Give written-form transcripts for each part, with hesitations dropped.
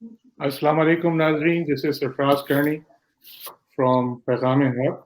Assalamu alaikum Nazreen, this is Sarfraz Karni from Paygam Haq.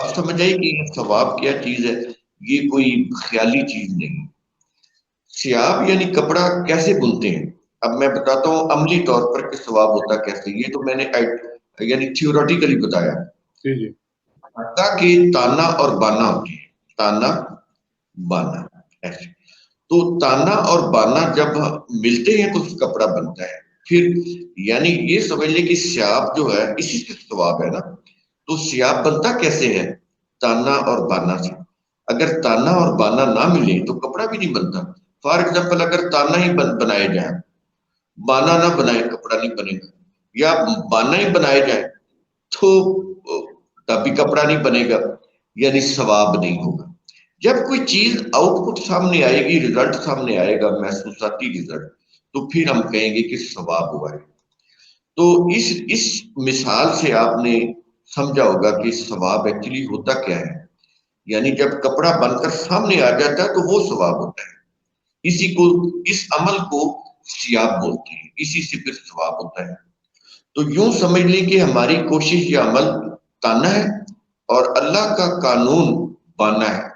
اب سمجھ آئی کہ یہ ثواب کیا چیز ہے، یہ کوئی خیالی چیز نہیں۔ سیاب یعنی کپڑا کیسے بنتے ہیں، اب میں بتاتا ہوں عملی طور پر کہ ثواب ہوتا کیسے۔ یہ تو میں نے یعنی تھیوریٹیکلی بتایا، جی جی کہ تانا اور بانا ہوتی ہے، تانا بانا ایسے۔ تو تانا اور بانا جب ملتے ہیں تو کپڑا بنتا ہے۔ پھر یعنی یہ سمجھ لیں کہ سیاب جو ہے اسی سے ثواب ہے نا۔ تو سیاب بنتا کیسے ہے؟ تانا اور بانا سے۔ اگر تانا اور بانا نہ ملے تو کپڑا بھی نہیں بنتا۔ فار ایگزامپل اگر تانا ہی بنائے جائیں، بانا نہ بنائے، کپڑا نہیں بنے گا، یا بانا ہی بنائے جائے تو تبھی کپڑا نہیں بنے گا، یعنی ثواب نہیں ہوگا۔ جب کوئی چیز آؤٹ پٹ سامنے آئے گی، ریزلٹ سامنے آئے گا، محسوساتی ریزلٹ، تو پھر ہم کہیں گے کہ ثواب ہوا ہے۔ تو اس مثال سے آپ نے سمجھا ہوگا کہ ثواب ایکچولی ہوتا کیا ہے۔ یعنی جب کپڑا بن کر سامنے آ جاتا ہے تو وہ ثواب ہوتا ہے۔ اس عمل کو سیاب بولتے ہیں، اسی سے پھر ثواب ہوتا ہے۔ تو یوں سمجھ لیں کہ ہماری کوشش یا عمل تانا ہے اور اللہ کا قانون بانا ہے۔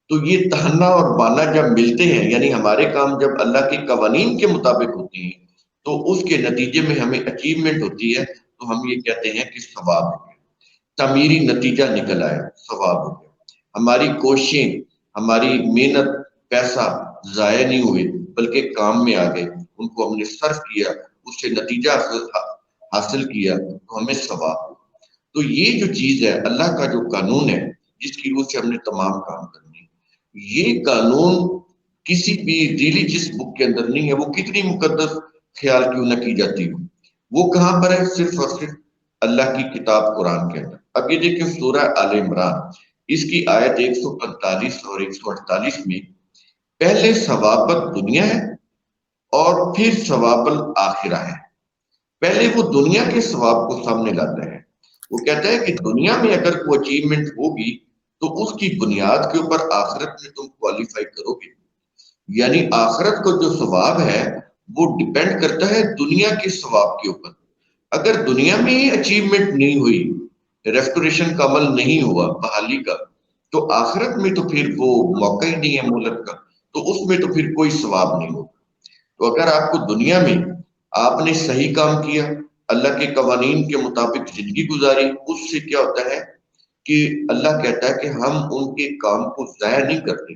تو یہ تانا اور بانا جب ملتے ہیں، یعنی ہمارے کام جب اللہ کے قوانین کے مطابق ہوتے ہیں تو اس کے نتیجے میں ہمیں اچیومنٹ ہوتی ہے، تو ہم یہ کہتے ہیں کہ ثواب ہو گیا، تعمیری نتیجہ نکل آیا، ثواب ہو گیا۔ ہماری کوششیں، ہماری محنت، پیسہ ضائع نہیں ہوئے بلکہ کام میں آ گئے، ان کو ہم نے صرف کیا، اس سے نتیجہ حاصل کیا تو ہمیں ثواب ہو۔ تو یہ جو چیز ہے اللہ کا جو قانون ہے جس کی روح سے ہم نے تمام کام کرنے، یہ قانون کسی بھی ریلیجس بک کے اندر نہیں ہے، وہ کتنی مقدس خیال کیوں نہ کی جاتی ہو، وہ کہاں پر ہے؟ صرف اور صرف اللہ کی کتاب قرآن کے اندر۔ اب یہ دیکھیں سورہ آل عمران، اس کی آیت 145 اور 148 میں پہلے ثواب دنیا ہے اور پھر ثواب الآخرہ ہے۔ پہلے وہ دنیا کے ثواب کو سامنے لاتا ہے، وہ کہتا ہے کہ دنیا میں اگر کوئی اچیومنٹ ہوگی تو اس کی بنیاد کے اوپر آخرت میں تم کوالیفائی کرو گے۔ یعنی آخرت کو جو ثواب ہے وہ ڈیپینڈ کرتا ہے دنیا کے ثواب کے اوپر۔ اگر دنیا میں ہی اچیومنٹ نہیں ہوئی، ریسٹوریشن کا عمل نہیں ہوا، بحالی کا، تو آخرت میں تو پھر وہ موقع ہی نہیں ہے مہلت کا، تو اس میں تو پھر کوئی ثواب نہیں ہوگا۔ تو اگر آپ کو دنیا میں آپ نے صحیح کام کیا، اللہ کے قوانین کے مطابق زندگی گزاری، اس سے کیا ہوتا ہے کہ اللہ کہتا ہے کہ ہم ان کے کام کو ضائع نہیں کرتے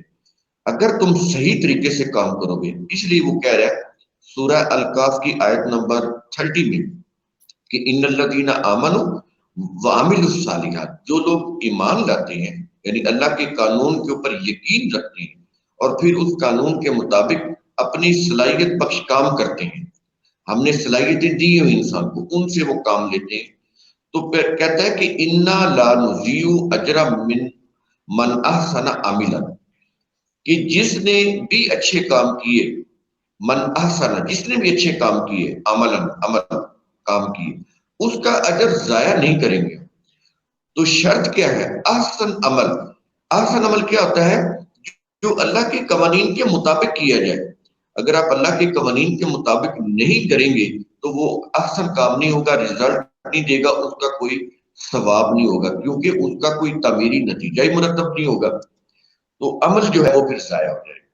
اگر تم صحیح طریقے سے کام کرو گے۔ اس لیے وہ کہہ رہا ہے سورہ الکاف کی آیت نمبر 30 میں کہ ان الذین آمنوا وعملوا الصالحات، جو لوگ ایمان لاتے ہیں یعنی اللہ کے قانون کے اوپر یقین رکھتے ہیں اور پھر اس قانون کے مطابق اپنی صلاحیت بخش کام کرتے ہیں، ہم نے صلاحیتیں دی ہیں انسان کو، ان سے وہ کام لیتے ہیں، تو پھر کہتا ہے کہ انا لا نضیع اجر من احسن عملا، کہ جس نے بھی اچھے کام کیے، من احسن، جس نے بھی اچھے کام کیے، عمل کام کیے، اس کا اجر ضائع نہیں کریں گے۔ تو شرط کیا ہے؟ احسن عمل۔ احسن عمل کیا ہوتا ہے؟ جو اللہ کے قوانین کے مطابق کیا جائے۔ اگر آپ اللہ کے قوانین کے مطابق نہیں کریں گے تو وہ احسن کام نہیں ہوگا، رزلٹ نہیں دے گا، اس کا کوئی ثواب نہیں ہوگا، کیونکہ اس کا کوئی تعمیری نتیجہ ہی مرتب نہیں ہوگا، تو عمل جو ہے وہ پھر ضائع ہو جائے گا۔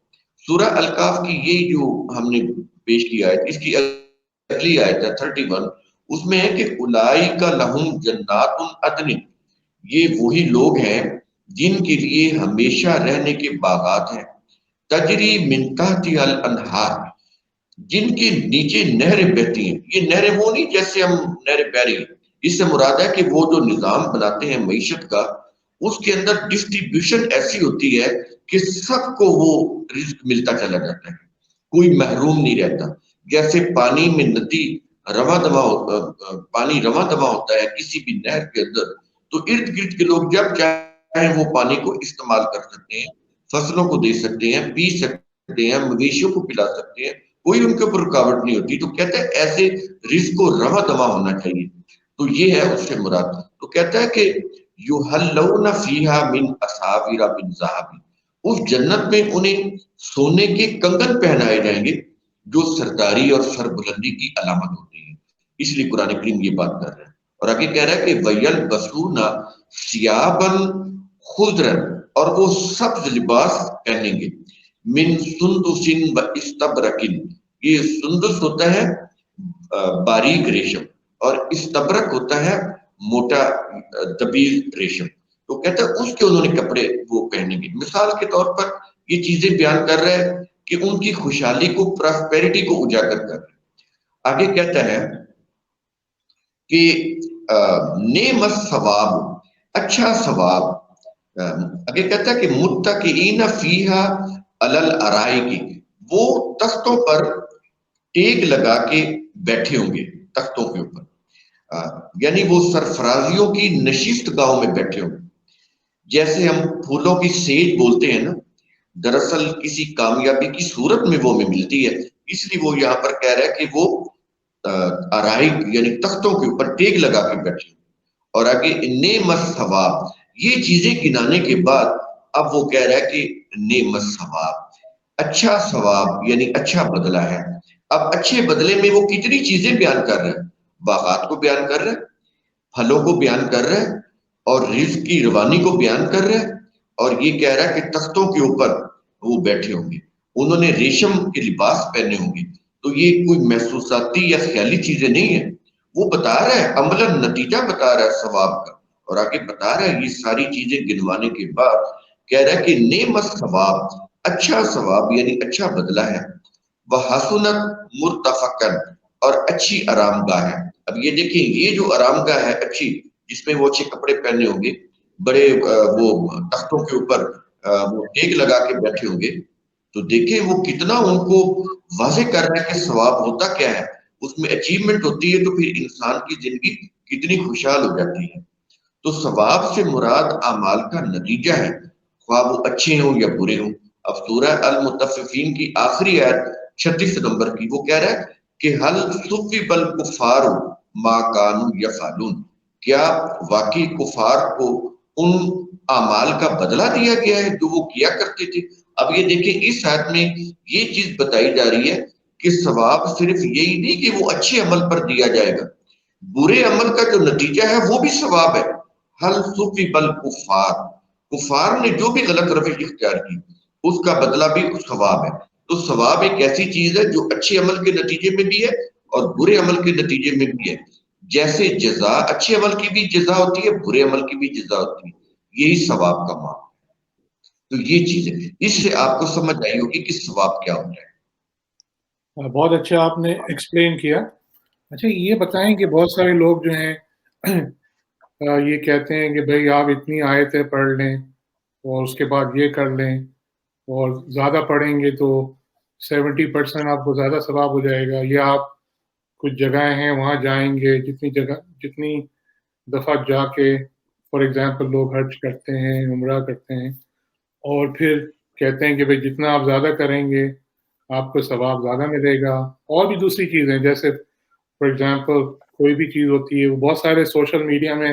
سورہ الکاف کی یہ جو ہم نے پیش کیا ہے، اس کی اگلی آیت ہے 31، اس میں ہے کہ اولئک لہم جنات عدن، یہ وہی لوگ ہیں جن کے لیے ہمیشہ رہنے کے باغات ہیں، تجری من تحتها الانہار، جن کے نیچے نہریں بہتی ہیں۔ یہ نہریں وہ نہیں جیسے ہم نہریں بہ رہی ہیں، اس سے مراد ہے کہ وہ جو نظام بناتے ہیں معیشت کا، اس کے اندر ڈسٹریبیوشن ایسی ہوتی ہے کہ سب کو وہ رزق ملتا چلا جاتا ہے، کوئی محروم نہیں رہتا۔ جیسے پانی میں ندی پانی رواں دواں ہوتا ہے کسی بھی نہر کے اندر، تو ارد گرد کے لوگ جب چاہیں وہ پانی کو استعمال کر سکتے ہیں، فصلوں کو دے سکتے ہیں، پی سکتے ہیں، مویشیوں کو پلا سکتے ہیں، کوئی ان کے اوپر رکاوٹ نہیں ہوتی۔ تو کہتا ہے ایسے رزق کو رواں دواں ہونا چاہیے، تو یہ ہے اس سے مراد۔ تو کہتا ہے کہ یحلون فیہا من اساور من ذہب، اس جنت میں انہیں سونے کے کنگن پہنائے جائیں گے جو سرداری اور سربلندی کی علامت ہوتی ہے۔ اس لیے قرآن کریم یہ بات کر رہا ہے۔ اور آگے کہہ رہا ہے کہ ویل بسونا سیابن خضرن، اور وہ سبز لباس پہنیں گے، من سندسن و استبرکن، یہ سندس ہوتا ہے باریک ریشم، اور استبرک ہوتا ہے موٹا طویل ریشم. تو کہتا ہے اس کے انہوں نے کپڑے وہ پہنیں گے. مثال کے طور پر یہ چیزیں بیان کر رہے ہیں کہ ان کی خوشحالی کو، پراسپیرٹی کو اجاگر کر رہے ہیں. آگے کہتا ہے کہ نعم الثواب، اچھا ثواب. آگے کہتا ہے کہ متکئین فیہا علی الارائک، وہ تختوں پر ٹیک لگا کے بیٹھے ہوں گے، تختوں کے اوپر، یعنی وہ سرفرازیوں کی نشست گاہوں میں بیٹھے ہوں گے. جیسے ہم پھولوں کی سیج بولتے ہیں نا، دراصل کسی کامیابی کی صورت میں وہ ہمیں ملتی ہے، اس لیے وہ یہاں پر کہہ رہا ہے کہ وہ ارائک یعنی تختوں کے اوپر ٹیک لگا کے بیٹھے. اور آگے نعم الثواب، یہ چیزیں گنانے کے بعد اب وہ کہہ رہا ہے کہ نعم الثواب، اچھا ثواب یعنی اچھا بدلہ ہے. اب اچھے بدلے میں وہ کتنی چیزیں بیان کر رہے ہیں، باغات کو بیان کر رہے ہیں، پھلوں کو بیان کر رہے ہیں، اور رزق کی روانی کو بیان کر رہے ہیں، اور یہ کہہ رہا ہے کہ تختوں کے اوپر وہ بیٹھے ہوں گے، انہوں نے ریشم کے لباس پہنے ہوں گے. تو یہ کوئی محسوساتی یا خیالی چیزیں نہیں ہیں، وہ بتا رہا ہے عملاً نتیجہ بتا رہا ہے ثواب کا. اور آگے بتا رہا ہے یہ ساری چیزیں گنوانے کے بعد کہہ رہا ہے کہ نعم الثواب، اچھا ثواب یعنی اچھا بدلہ ہے، وحسنت مرتفقاً، اور اچھی آرام گاہ ہے. اب یہ دیکھیں یہ جو آرام گاہ ہے اچھی، جس میں وہ اچھے کپڑے پہنے ہوں گے، بڑے وہ تختوں کے اوپر وہ ٹیک لگا کے بیٹھے ہوں گے، تو دیکھیں وہ کتنا ان کو واضح کر رہا ہے کہ ثواب ہوتا کیا ہے، اس میں اچیومنٹ ہوتی ہے تو پھر انسان کی زندگی کتنی خوشحال ہو جاتی ہے. تو ثواب سے مراد اعمال کا نتیجہ ہے، خواہ وہ اچھے ہوں یا برے ہوں. اب سورہ المطففین کی آخری آیت 36 نمبر کی وہ کہہ رہا ہے کہ حل ثوب الکفار ما کانوا یفعلون، کیا واقعی کفار کو ان اعمال کا بدلہ دیا گیا ہے جو وہ کیا کرتے تھے. اب یہ دیکھیں اس آیت میں یہ چیز بتائی جا رہی ہے کہ ثواب صرف یہی نہیں کہ وہ اچھے عمل پر دیا جائے گا، برے عمل کا جو نتیجہ ہے وہ بھی ثواب ہے. حل ثوب الکفار، کفار نے جو بھی غلط روش اختیار کی اس کا بدلہ بھی ثواب ہے. تو ثواب ایک ایسی چیز ہے جو اچھے عمل کے نتیجے میں بھی ہے اور برے عمل کے نتیجے میں بھی ہے. جیسے جزا اچھے عمل کی بھی جزا ہوتی ہے، برے عمل کی بھی جزا ہوتی ہے، یہی ثواب کا معنی. تو یہ چیز ہے، اس سے آپ کو سمجھ آئی ہوگی کہ ثواب کیا ہوتا ہے. بہت اچھا آپ نے ایکسپلین کیا. اچھا یہ بتائیں کہ بہت سارے لوگ جو ہیں یہ کہتے ہیں کہ بھئی آپ اتنی آیتیں پڑھ لیں اور اس کے بعد یہ کر لیں، اور زیادہ پڑھیں گے تو 70% آپ کو زیادہ ثواب ہو جائے گا، یا آپ کچھ جگہیں ہیں وہاں جائیں گے، جتنی دفعہ جا کے فار ایگزامپل لوگ حج کرتے ہیں، عمرہ کرتے ہیں، اور پھر کہتے ہیں کہ بھئی جتنا آپ زیادہ کریں گے آپ کو ثواب زیادہ ملے گا. اور بھی دوسری چیزیں جیسے فار ایگزامپل کوئی بھی چیز ہوتی ہے، وہ بہت سارے سوشل میڈیا میں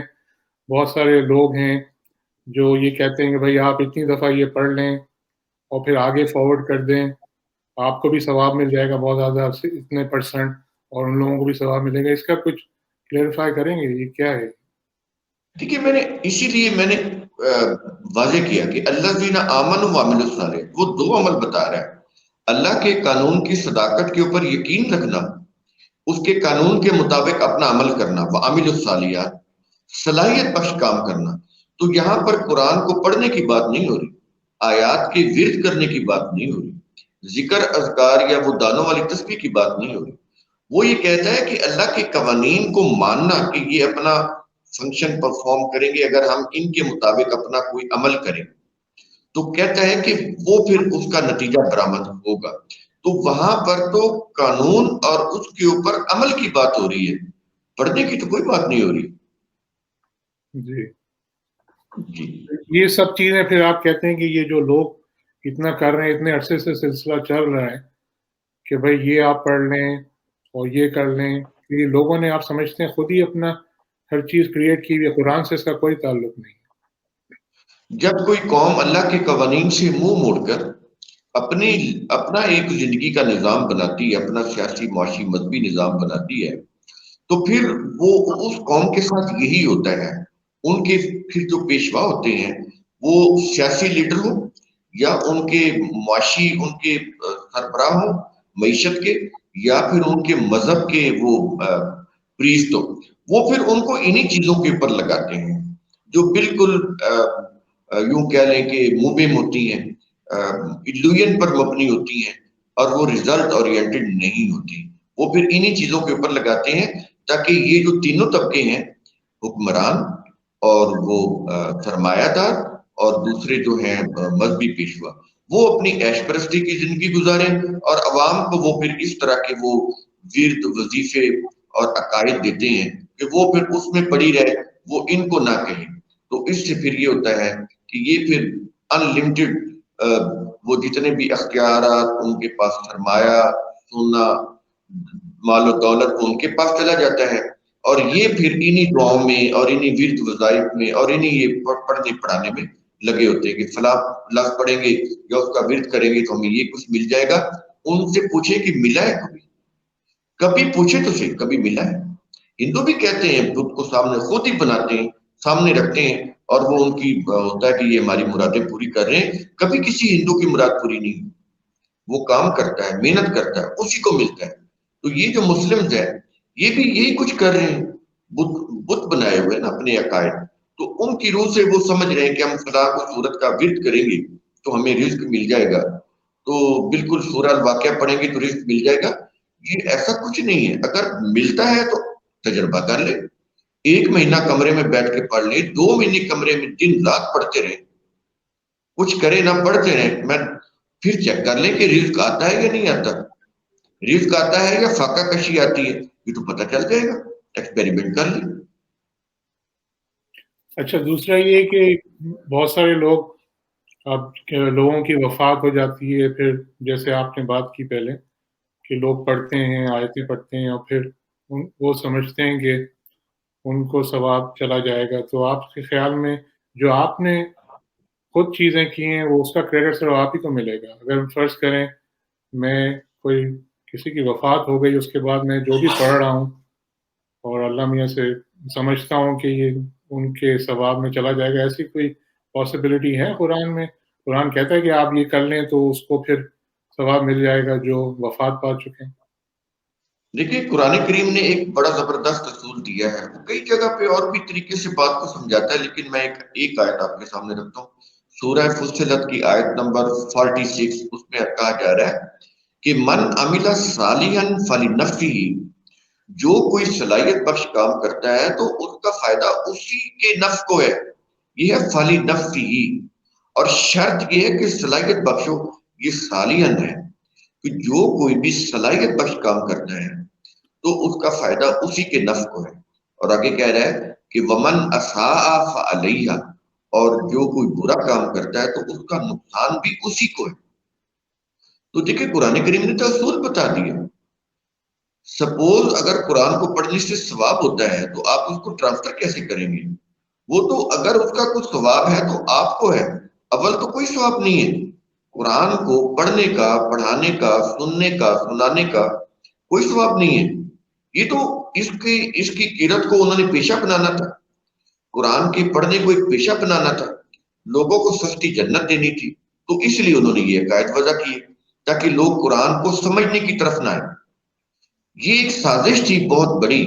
بہت سارے لوگ ہیں جو یہ کہتے ہیں کہ بھئی آپ اتنی دفعہ یہ پڑھ لیں اور پھر آگے فارورڈ کر دیں، آپ کو بھی ثواب مل جائے گا بہت زیادہ، اتنے %، اور ان لوگوں کو بھی ثواب ملے گا. اس کا کچھ کلیئرفائی کریں گے یہ کیا ہے؟ دیکھیے اسی لیے میں نے واضح کیا کہ الذین آمنوا وعملوا الصالحات، وہ دو عمل بتا رہا ہے. اللہ کے قانون کی صداقت کے اوپر یقین رکھنا، اس کے قانون کے مطابق اپنا عمل کرنا، وعملوا الصالحات، صلاحیت بخش کام کرنا. تو یہاں پر قرآن کو پڑھنے کی بات نہیں ہو رہی، آیات کے ورد کرنے کی بات نہیں ہو رہی، ذکر اذکار یا وہ دانوں والی تسبیح کی بات نہیں ہو رہی. وہ یہ کہتا ہے کہ اللہ کے قوانین کو ماننا کہ یہ اپنا فنکشن پرفارم کریں گے اگر ہم ان کے مطابق اپنا کوئی عمل کریں، تو کہتا ہے کہ وہ پھر اس کا نتیجہ برآمد ہوگا. تو وہاں پر تو قانون اور اس کے اوپر عمل کی بات ہو رہی ہے، پڑھنے کی تو کوئی بات نہیں ہو رہی. جی جی یہ سب چیزیں پھر آپ کہتے ہیں کہ یہ جو لوگ اتنا کر رہے ہیں، اتنے عرصے سے سلسلہ چل رہا ہے کہ بھئی یہ آپ پڑھ لیں اور یہ کر لیں، یہ لوگوں نے آپ سمجھتے ہیں خود ہی اپنا ہر چیز کریٹ کی ہوئی ہے، قرآن سے اس کا کوئی تعلق نہیں. جب کوئی قوم اللہ کے قوانین سے منہ موڑ کر اپنا ایک زندگی کا نظام بناتی ہے، اپنا سیاسی معاشی مذہبی نظام بناتی ہے، تو پھر وہ اس قوم کے ساتھ یہی ہوتا ہے. ان کے پھر جو پیشوا ہوتے ہیں وہ سیاسی لیڈر ہو یا ان کے معاشی ان کے سربراہ ہو معیشت کے، یا پھر ان کے مذہب کے وہ پریسٹ ہو، وہ پھر ان کو انہی چیزوں کے اوپر لگاتے ہیں جو بالکل یوں کہہ لیں کہ مبہم ہوتی ہیں، ایلوژن پر مبنی ہوتی ہیں، اور وہ ریزلٹ اورینٹڈ نہیں ہوتی. وہ پھر انہی چیزوں کے اوپر لگاتے ہیں تاکہ یہ جو تینوں طبقے ہیں، حکمران اور وہ سرمایہ دار اور دوسرے جو ہیں مذہبی پیشوا، وہ اپنی عیش پرستی کی زندگی گزاریں، اور عوام کو وہ پھر اس طرح کے وہ ورد وظیفے اور عقائد دیتے ہیں کہ وہ پھر اس میں پڑی رہے، وہ ان کو نہ کہیں. تو اس سے پھر یہ ہوتا ہے کہ یہ پھر انلمیٹڈ وہ جتنے بھی اختیارات ان کے پاس، سرمایہ، سونا، مال و دولت ان کے پاس چلا جاتا ہے، اور یہ پھر انہی دعاؤں میں اور انہی ورد وظائف میں اور انہی یہ پڑھنے پڑھانے میں لگے ہوتے ہیں کہ فلاں لفظ پڑھیں گے یا اس کا ورد کریں گے تو ہمیں یہ کچھ مل جائے گا. ان سے پوچھیں کہ ملا ہے کبھی پوچھے تو صحیح کبھی ملا ہے. ہندو بھی کہتے ہیں بت کو سامنے خود ہی بناتے ہیں، سامنے رکھتے ہیں، اور وہ ان کی ہوتا ہے کہ یہ ہماری مرادیں پوری کر رہے ہیں. کبھی کسی ہندو کی مراد پوری نہیں ہوئی. وہ کام کرتا ہے، محنت کرتا ہے، اسی کو ملتا ہے. تو یہ جو مسلمز ہیں یہ بھی یہی کچھ کر رہے ہیں، بت بنائے ہوئے نا اپنے عقائد. تو ان کی روح سے وہ سمجھ رہے ہیں کہ ہم خدا کو صورت کا ورد کریں گے تو ہمیں رزق مل جائے گا، تو بالکل سورہ الواقعہ پڑھیں گے تو رزق مل جائے گا. یہ ایسا کچھ نہیں ہے. اگر ملتا ہے تو تجربہ کر لے، 1 مہینہ کمرے میں بیٹھ کے پڑھ لے، 2 مہینے کمرے میں دن رات پڑھتے رہے، کچھ کرے نہ پڑھتے رہے، میں پھر چیک کر لیں کہ رزق آتا ہے یا نہیں آتا. رزق آتا ہے یا فاقہ کشی آتی ہے یہ تو پتہ چل جائے گا. ایکسپیریمنٹ کر لیں. اچھا، دوسرا یہ کہ بہت سارے لوگ، اب لوگوں کی وفات ہو جاتی ہے، پھر جیسے آپ نے بات کی پہلے کہ لوگ پڑھتے ہیں، آیتیں پڑھتے ہیں، اور پھر وہ سمجھتے ہیں کہ ان کو ثواب چلا جائے گا. تو آپ کے خیال میں جو آپ نے خود چیزیں کی ہیں وہ اس کا کریڈٹ صرف آپ ہی کو ملے گا؟ اگر فرض کریں میں کوئی کسی کی وفات ہو گئی، اس کے بعد میں جو بھی پڑھ رہا ہوں اور اللہ میاں سے سمجھتا ہوں کہ یہ ان کے ثواب میں چلا جائے گا، ایسی کوئی پاسبلٹی ہے قرآن میں؟ قرآن کہتا ہے کہ آپ یہ کر لیں تو اس کو پھر ثواب مل جائے گا جو وفات پا چکے ہیں. دیکھیے قرآن کریم نے ایک بڑا زبردست اصول دیا ہے. وہ کئی جگہ پہ اور بھی طریقے سے بات کو سمجھاتا ہے، لیکن میں ایک آیت آپ کے سامنے رکھتا ہوں. سورہ فصلت کی آیت نمبر 46، اس میں کہا جا رہا ہے کہ من عمل صالحا فلنفسہ، جو کوئی صلاحیت بخش کام کرتا ہے تو اس کا فائدہ اسی کے نفس کو ہے. یہ ہے فلنفسہ، اور شرط یہ ہے کہ صلاحیت بخشو. یہ صالحا ہے کہ جو کوئی بھی صلاحیت بخش کام کرتا ہے تو اس کا فائدہ اسی کے نفس کو ہے. اور آگے کہہ رہا ہے کہ ومن اساء فعلیہا، اور جو کوئی برا کام کرتا ہے تو اس کا نقصان بھی اسی کو ہے. تو دیکھیں قرآن کریم نے تو اصول بتا دیا. سپوز اگر قرآن کو پڑھنے سے ثواب ہوتا ہے تو آپ اس کو ٹرانسفر کیسے کریں گے؟ وہ تو اگر اس کا کچھ ثواب ہے تو آپ کو ہے، اول تو کوئی ثواب نہیں ہے. قرآن کو پڑھنے کا، پڑھانے کا، سننے کا، سنانے کا کوئی ثواب نہیں ہے. یہ تو اس کی قرت کو انہوں نے پیشہ بنانا تھا، قرآن کے پڑھنے کو ایک پیشہ بنانا تھا، لوگوں کو سستی جنت دینی تھی. تو اس لیے انہوں نے یہ عقائد وضع کی تاکہ لوگ قرآن کو سمجھنے کی طرف نہ آئیں. یہ ایک سازش تھی بہت بڑی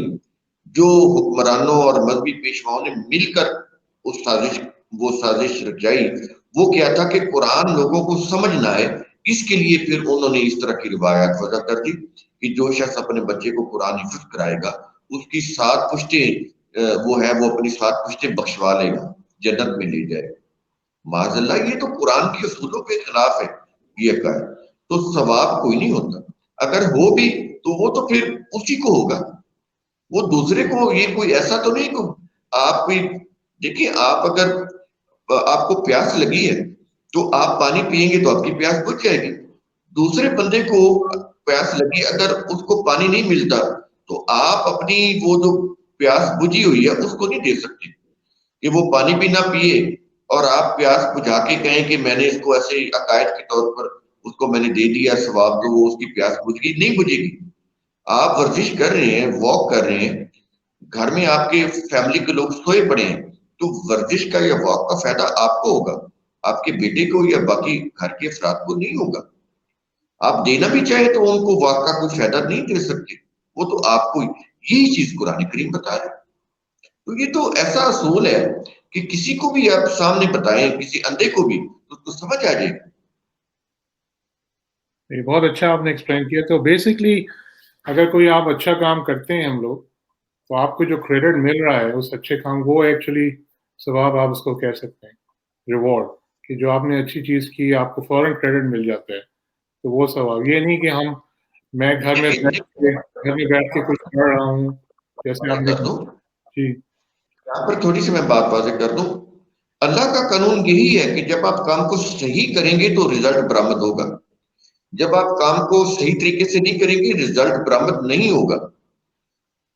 جو حکمرانوں اور مذہبی پیشواؤں نے مل کر وہ سازش رچائی. وہ کیا تھا کہ قرآن لوگوں کو سمجھ نہ آئے، اس کے لیے پھر انہوں نے اس طرح کی روایات وضع کر دی کہ جو شخص اپنے بچے کو قرآن حفظ کرائے گا اس کی 7 پشتیں وہ اپنی 7 پشتیں بخشوا لے گا، جنت میں لے جائے. معاذ اللہ، یہ تو قرآن کے اصولوں کے خلاف ہے یہ عقائد. تو ثواب کوئی نہیں ہوتا، اگر ہو بھی تو وہ تو پھر اسی کو ہوگا، وہ دوسرے کو. یہ کوئی ایسا تو نہیں کہ آپ کوئی، دیکھیں آپ اگر آپ کو پیاس لگی ہے تو آپ پانی پیئیں گے تو آپ کی پیاس بجھ جائے گی. دوسرے بندے کو پیاس لگی، اگر اس کو پانی نہیں ملتا تو آپ اپنی وہ جو پیاس بجھی ہوئی ہے اس کو نہیں دے سکتے کہ وہ پانی بھی نہ پیے اور آپ پیاس بجھا کے کہیں کہ میں نے اس کو ایسے عقائد کے طور پر اس کو میں نے دے دیا ثواب، تو وہ اس کی پیاس بجھ گئی، نہیں بجھے گی. آپ ورزش کر رہے ہیں، واک کر رہے ہیں، گھر میں آپ کے فیملی کے لوگ سوئے پڑے ہیں تو ورزش کا یا واک کا فائدہ آپ کو ہوگا، آپ کے بیٹے کو یا باقی گھر کے افراد کو نہیں ہوگا۔ آپ دینا بھی چاہے تو ان کو واک کا کوئی فائدہ نہیں دے سکتے، وہ تو آپ کو یہی چیز قرآن کریم بتا رہے۔ تو یہ تو ایسا اصول ہے کہ کسی کو بھی آپ سامنے بتائیں، کسی اندھے کو بھی، تو اس کو سمجھ آ جائے گا۔ یہ بہت اچھا آپ نے ایکسپلین کیا. تو بیسکلی اگر کوئی آپ اچھا کام کرتے ہیں ہم لوگ، تو آپ کو جو کریڈٹ مل رہا ہے اس اچھے کام، وہ ایکچولی ثواب آپ اس کو کہہ سکتے ہیں، ریوارڈ، کہ جو آپ نے اچھی چیز کی آپ کو فوراً کریڈٹ مل جاتا ہے، تو وہ ثواب. یہ نہیں کہ میں گھر میں بیٹھ کے کچھ پڑھ رہا ہوں جیسے آپ واضح نے. کر دوں، جی یہاں پر تھوڑی سی میں بات واضح کر دوں۔ اللہ کا قانون یہی ہے کہ جب آپ کام کو صحیح کریں گے تو رزلٹ برآمد ہوگا، جب آپ کام کو صحیح طریقے سے نہیں کریں گے رزلٹ برآمد نہیں ہوگا۔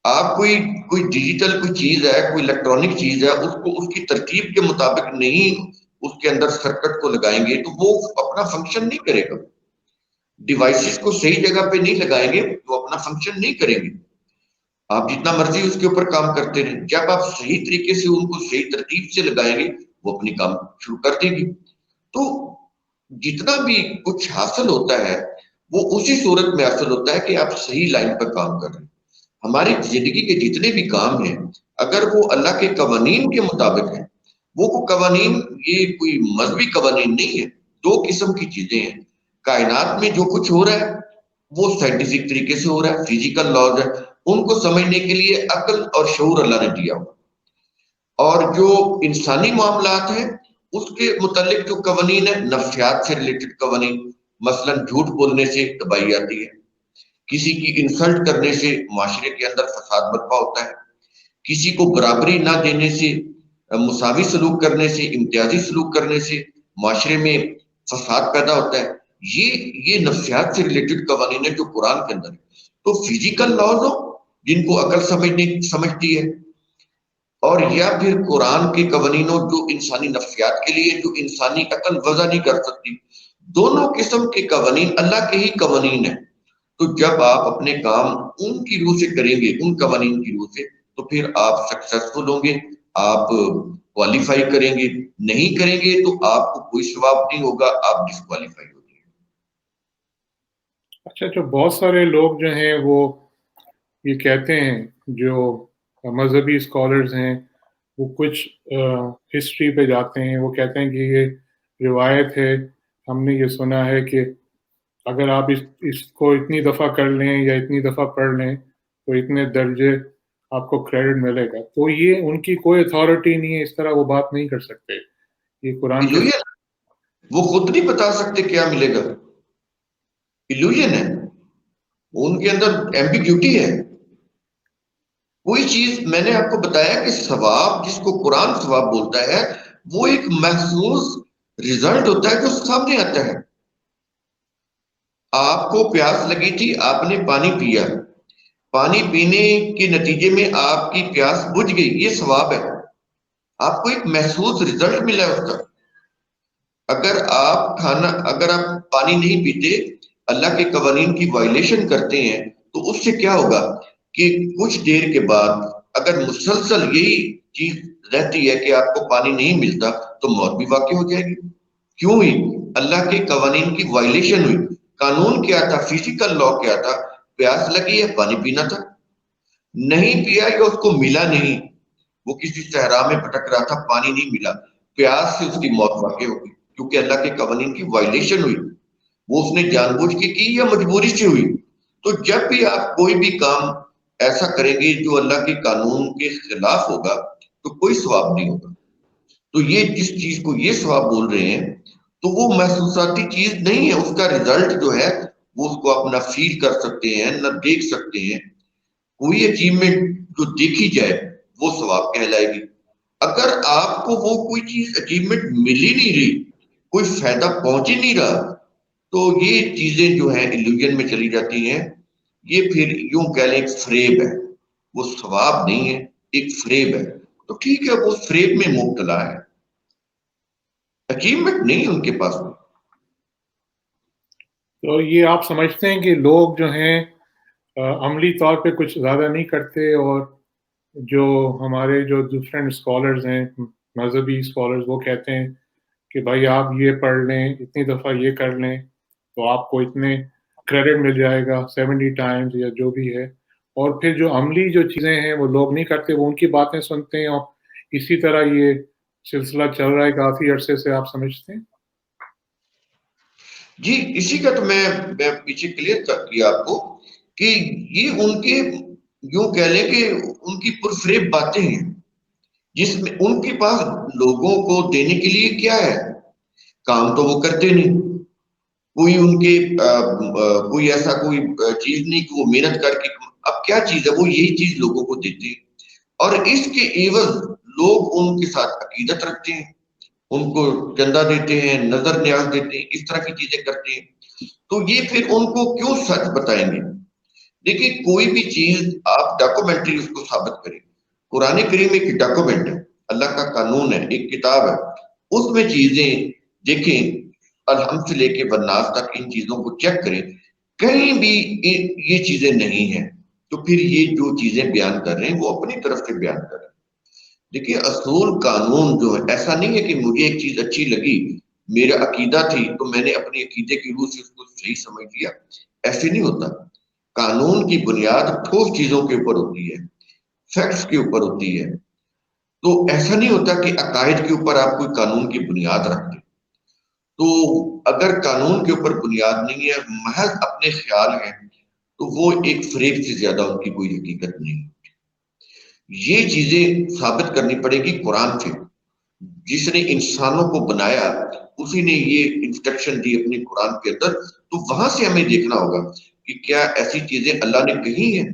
آپ کوئی ڈیجیٹل کوئی چیز ہے، کوئی الیکٹرانک چیز ہے، اس کو اس کی ترکیب کے مطابق نہیں اس کے اندر سرکٹ کو لگائیں گے تو وہ اپنا فنکشن نہیں کرے گا۔ ڈیوائسز کو صحیح جگہ پہ نہیں لگائیں گے تو اپنا فنکشن نہیں کریں گے۔ آپ جتنا مرضی اس کے اوپر کام کرتے رہیں، جب آپ صحیح طریقے سے ان کو صحیح ترتیب سے لگائیں گے وہ اپنی کام شروع کر دیں گے۔ تو جتنا بھی کچھ حاصل ہوتا ہے وہ اسی صورت میں حاصل ہوتا ہے کہ آپ صحیح لائن پر کام کر رہے ہیں۔ ہماری زندگی کے جتنے بھی کام ہیں اگر وہ اللہ کے قوانین کے مطابق ہیں، وہ قوانین یہ کوئی مذہبی قوانین نہیں ہے، دو قسم کی چیزیں ہیں۔ کائنات میں جو کچھ ہو رہا ہے وہ سائنٹیفک طریقے سے ہو رہا ہے، فزیکل لاز ہے، ان کو سمجھنے کے لیے عقل اور شعور اللہ نے دیا ہوا۔ اور جو انسانی معاملات ہیں اس کے متعلق جو قوانین ہیں، نفسیات سے ریلیٹڈ قوانین، مثلا جھوٹ بولنے سے تباہی آتی ہے، کسی کی انسلٹ کرنے سے معاشرے کے اندر فساد برپا ہوتا ہے، کسی کو برابری نہ دینے سے، مساوی سلوک کرنے سے، امتیازی سلوک کرنے سے معاشرے میں فساد پیدا ہوتا ہے۔ یہ نفسیات سے ریلیٹڈ قوانین ہیں جو قرآن کے اندر ہے۔ تو فزیکل لاز ہو جن کو عقل سمجھتی ہے، اور یا پھر قرآن کے قوانینوں جو انسانی نفسیات کے لیے جو انسانی عقل وضع نہیں کر سکتی، دونوں قسم کے قوانین اللہ کے ہی قوانین ہیں۔ تو جب آپ اپنے کام ان کی روح سے کریں گے، ان قوانین کی روح سے، تو پھر آپ سکسیسفل ہوں گے، آپ کوالیفائی کریں گے۔ نہیں کریں گے تو آپ کو کوئی ثواب نہیں ہوگا، آپ ڈسکوالیفائی ہو جائیں گے۔ اچھا. جو بہت سارے لوگ جو ہیں وہ یہ کہتے ہیں، جو مذہبی اسکالرز ہیں، وہ کچھ ہسٹری پہ جاتے ہیں، وہ کہتے ہیں کہ یہ روایت ہے، ہم نے یہ سنا ہے کہ اگر آپ اس کو اتنی دفعہ کر لیں یا اتنی دفعہ پڑھ لیں تو اتنے درجے آپ کو کریڈٹ ملے گا. تو یہ ان کی کوئی اتھارٹی نہیں ہے، اس طرح وہ بات نہیں کر سکتے. یہ قرآن کے ایلوژن، وہ خود نہیں بتا سکتے کیا ملے گا، ایلوژن ہے، ان کے اندر ایمبیگیوٹی ہے۔ کوئی چیز میں نے آپ کو بتایا کہ ثواب جس کو قرآن ثواب بولتا ہے وہ ایک محسوس رزلٹ ہوتا ہے جو سامنے آتا ہے۔ آپ کو پیاس لگی تھی، آپ نے پانی پیا، پانی پینے کے نتیجے میں آپ کی پیاس بجھ گئی، یہ ثواب ہے۔ آپ کو ایک محسوس رزلٹ ملا ہے اس کا۔ اگر آپ پانی نہیں پیتے، اللہ کے قوانین کی وائلیشن کرتے ہیں، تو اس سے کیا ہوگا کہ کچھ دیر کے بعد اگر مسلسل یہی چیز رہتی ہے کہ آپ کو پانی نہیں ملتا تو موت بھی واقع ہو جائے گی۔ کیوں ہوئی؟ اللہ کے قوانین کی وائلیشن ہوئی۔ قانون کیا تھا؟ فزیکل لا کیا تھا؟ پیاس لگی ہے، پانی پینا تھا، نہیں پیا یا اس کو ملا نہیں، وہ کسی صحرا میں بھٹک رہا تھا، پانی نہیں ملا، پیاس سے اس کی موت واقع ہو گئی، کیونکہ اللہ کے قوانین کی وائلیشن ہوئی۔ وہ اس نے جان بوجھ کے کی یا مجبوری سے ہوئی۔ تو جب بھی آپ کوئی بھی کام ایسا کریں گے جو اللہ کے قانون کے خلاف ہوگا تو کوئی ثواب نہیں ہوگا۔ تو یہ جس چیز کو یہ ثواب بول رہے ہیں تو وہ محسوساتی چیز نہیں ہے، اس کا رزلٹ جو ہے وہ اس کو آپ نہ فیل کر سکتے ہیں نہ دیکھ سکتے ہیں۔ کوئی اچیومنٹ جو دیکھی جائے وہ ثواب کہلائے گی۔ اگر آپ کو وہ کوئی چیز اچیومنٹ مل ہی نہیں رہی، کوئی فائدہ پہنچ ہی نہیں رہا، تو یہ چیزیں جو ہیں ایلوژن میں چلی جاتی ہیں۔ یہ پھر یوں کہہ لیں ایک فریب ہے، وہ ثواب نہیں ہے، ایک فریب ہے۔ تو ٹھیک ہے، وہ فریب میں مبتلا ہے، اچیومنٹ نہیں ان کے پاس۔ تو یہ آپ سمجھتے ہیں کہ لوگ جو ہیں عملی طور پہ کچھ زیادہ نہیں کرتے اور جو ہمارے جو ڈفرینٹ اسکالرز ہیں، مذہبی اسکالرز، وہ کہتے ہیں کہ بھائی آپ یہ پڑھ لیں، اتنی دفعہ یہ کر لیں تو آپ کو اتنے کریڈٹ مل جائے گا 70 ٹائمز یا جو بھی ہے. اور پھر جو عملی جو چیزیں ہیں وہ لوگ نہیں کرتے، وہ ان کی باتیں سنتے ہیں، اور اسی طرح یہ سلسلہ چل رہا ہے کافی عرصے سے، آپ سمجھتے ہیں؟ جی اسی کا تو میں پیچھے کلیئر کر دیا آپ کو کہ یہ ان کے یوں کہہ لیں کہ ان کی پرفریب باتیں ہیں، جس میں ان کے پاس لوگوں کو دینے کے لیے کیا ہے، کام تو وہ کرتے نہیں، کوئی ان کے کوئی ایسا کوئی چیز نہیں کہ وہ محنت کر کے، اب کیا چیز ہے، وہ یہی چیز لوگوں کو دیتے ہیں، اور اس کے عوض لوگ ان کے ساتھ عقیدت رکھتے ہیں، ان کو چندہ دیتے ہیں، نظر نیاز دیتے ہیں، اس طرح کی چیزیں کرتے ہیں. تو یہ پھر ان کو کیوں سچ بتائیں گے؟ دیکھیے کوئی بھی چیز آپ ڈاکومنٹری اس کو ثابت کریں. قرآن کریم ایک ڈاکومنٹ ہے، اللہ کا قانون ہے، ایک کتاب ہے، اس میں چیزیں دیکھیں، الحمد سے لے کے والناس تک ان چیزوں کو چیک کریں، کہیں بھی یہ چیزیں نہیں ہیں، تو پھر یہ جو چیزیں بیان کر رہے ہیں وہ اپنی طرف سے بیان کر رہے ہیں. دیکھیے اصول قانون جو ہے ایسا نہیں ہے کہ مجھے ایک چیز اچھی لگی، میرا عقیدہ تھی تو میں نے اپنے عقیدے کی روح سے اس کو صحیح سمجھ لیا، ایسے نہیں ہوتا. قانون کی بنیاد ٹھوس چیزوں کے اوپر ہوتی ہے، فیکٹس کے اوپر ہوتی ہے. تو ایسا نہیں ہوتا کہ عقائد کے اوپر آپ کوئی قانون کی بنیاد رکھ دیں. تو اگر قانون کے اوپر بنیاد نہیں ہے، محض اپنے خیال ہیں، تو وہ ایک فریب سے زیادہ ان کی کوئی حقیقت نہیں. یہ چیزیں ثابت کرنی پڑے گی قرآن سے. جس نے انسانوں کو بنایا اسی نے یہ انسٹرکشن دی اپنی قرآن کے اندر، تو وہاں سے ہمیں دیکھنا ہوگا کہ کیا ایسی چیزیں اللہ نے کہی ہیں.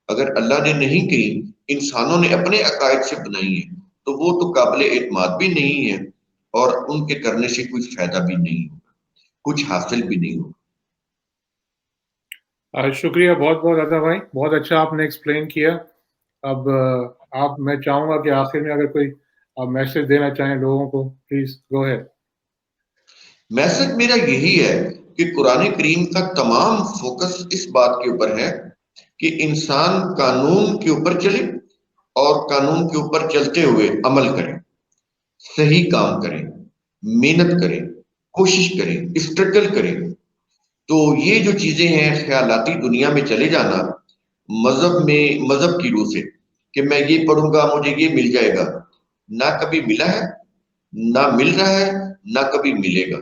اگر اللہ نے نہیں کہی، انسانوں نے اپنے عقائد سے بنائی ہیں، تو وہ تو قابل اعتماد بھی نہیں ہے، اور ان کے کرنے سے کوئی فائدہ بھی نہیں ہوگا، کچھ حاصل بھی نہیں ہوگا. شکریہ بہت بہت عطا بھائی، بہت اچھا آپ نے ایکسپلین کیا. اب آپ، میں چاہوں گا کہ آخر میں اگر کوئی آپ میسج دینا چاہیں لوگوں کو، پلیز گو ہے. میسج میرا یہی ہے کہ قرآن کریم کا تمام فوکس اس بات کے اوپر ہے کہ انسان قانون کے اوپر چلے اور قانون کے اوپر چلتے ہوئے عمل کرے، صحیح کام کریں، محنت کریں، کوشش کریں، اسٹرگل کریں. تو یہ جو چیزیں ہیں، خیالاتی دنیا میں چلے جانا، مذہب کی روح سے کہ میں یہ پڑھوں گا مجھے یہ مل جائے گا، نہ کبھی ملا ہے، نہ مل رہا ہے، نہ کبھی ملے گا.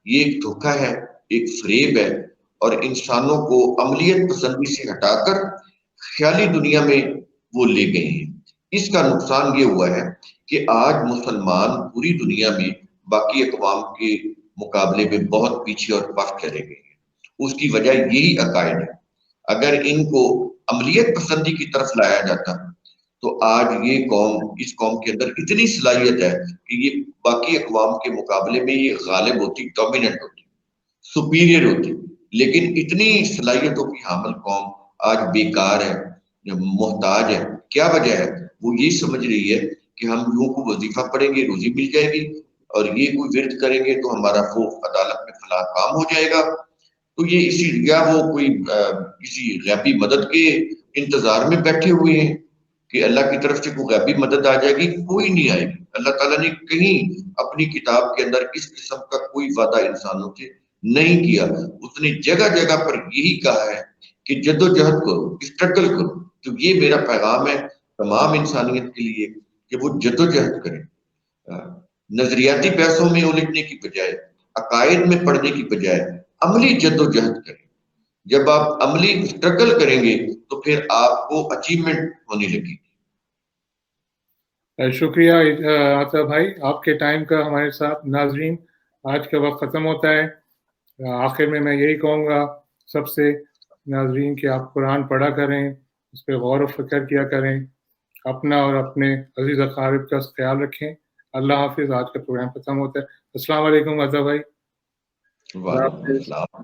یہ ایک دھوکہ ہے، ایک فریب ہے، اور انسانوں کو عملیت پسندی سے ہٹا کر خیالی دنیا میں وہ لے گئے ہیں. اس کا نقصان یہ ہوا ہے کہ آج مسلمان پوری دنیا میں باقی اقوام کے مقابلے میں بہت پیچھے اور پس چلے گئے ہیں. اس کی وجہ یہی عقائد ہے. اگر ان کو عملیت پسندی کی طرف لایا جاتا تو آج یہ قوم، اس قوم کے اندر اتنی صلاحیت ہے کہ یہ باقی اقوام کے مقابلے میں یہ غالب ہوتی، ڈومیننٹ ہوتی، سپیریئر ہوتی. لیکن اتنی صلاحیتوں کی حامل قوم آج بیکار ہے، محتاج ہے. کیا وجہ ہے؟ وہ یہ سمجھ رہی ہے کہ ہم یوں کو وظیفہ پڑھیں گے روزی مل جائے گی، اور یہ کوئی ورد کریں گے تو ہمارا وہ عدالت میں فلاں کام ہو جائے گا. تو یہ اسی، یا وہ کوئی کسی غیبی مدد کے انتظار میں بیٹھے ہوئے ہیں کہ اللہ کی طرف سے کوئی غیبی مدد آ جائے گی. کوئی نہیں آئے گی. اللہ تعالیٰ نے کہیں اپنی کتاب کے اندر اس قسم کا کوئی وعدہ انسانوں سے نہیں کیا. اس نے جگہ جگہ پر یہی کہا ہے کہ جد و جہد کرو، اسٹرگل کرو. تو یہ میرا پیغام ہے تمام انسانیت کے لیے کہ وہ جد و جہد کریں، نظریاتی بحثوں میں الجھنے کی بجائے، عقائد میں پڑھنے کی بجائے عملی جد و جہد کریں. جب آپ عملی اسٹرگل کریں گے تو پھر آپ کو اچیومنٹ ہونے لگی. شکریہ عطا بھائی، آپ کے ٹائم کا ہمارے ساتھ. ناظرین، آج کا وقت ختم ہوتا ہے. آخر میں یہی کہوں گا سب سے ناظرین کہ آپ قرآن پڑھا کریں، اس پہ غور و فکر کیا کریں، اپنا اور اپنے عزیز اقارب کا خیال رکھیں. اللہ حافظ. آج کا پروگرام ختم ہوتا ہے. السلام علیکم عطا بھائی. وعلیکم السلام.